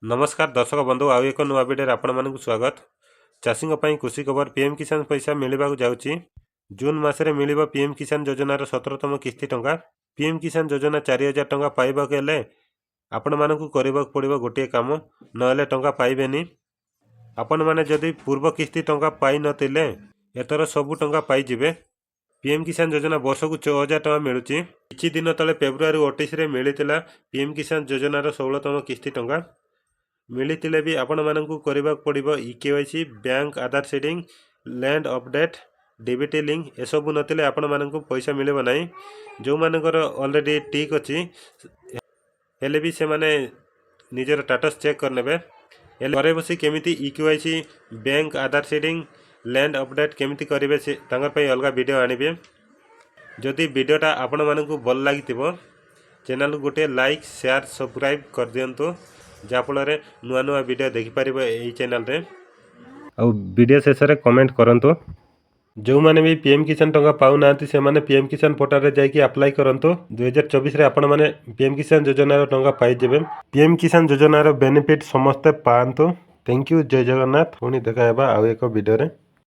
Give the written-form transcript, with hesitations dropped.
नमस्कार दर्शक बंधु आउ एक नुआ वीडियो आपण मानक स्वागत। चाषी कृषि खबर पीएम किसान पैसा मिलवा जाउची। जून मासरे मिलिबो पीएम किसान योजनार 17तम किस्ती टंका। पीएम किसान योजना 4000 टंका पाइबा गेले आपण मानकु करबाक पड़िबो गोटे काम, नहले टंका पाइबेनी। आपण माने जदि पूर्व किस्ती टंका पाइ नतिले एतर सबु टंका पाइ जिवे। पीएम किसान योजना वर्ष को 6000 टंका मिलुची। किछि दिन तले फेब्रुआरी 28 रे मिलितिला पीएम किसान योजनार 16तम किस्ती टंका। मिलते भी आपण मानकु करबाक पड़िबो eKYC, bank Aadhaar seeding, land update, DBT link एसबु नथिले आपण मानकु पैसा मिलबो नाही। जो मानकर ऑलरेडी ठीक अछि हेले भी से माने निजर स्टेटस चेक करनेबे। घरे बसी केमिति eKYC, bank Aadhaar seeding, land update केमिति करिवे से तांगर पई अलगा वीडियो आनिबे। जदि वीडियोटा आपण मानकु भल लागितिबो चैनल गोटे लाइक शेयर सब्सक्राइब कर दियंतु, जाफल नुआ नुआ वीडियो देखिपार यही चैनल रे। आउ वीडियो शेष में कमेंट करंतु। जो माने भी पीएम किसान टंका पाउ नांती से माने पीएम किसान पोर्टल रे जाइए अप्लाई करंतु। 2024 रे आपण माने पीएम किसान योजना टंका पाई जेबे। पीएम किसान योजना बेनिफिट समस्ते पांतु। थैंक यू, जय जगन्नाथ। पुणी देखा आउ एक वीडियो रे।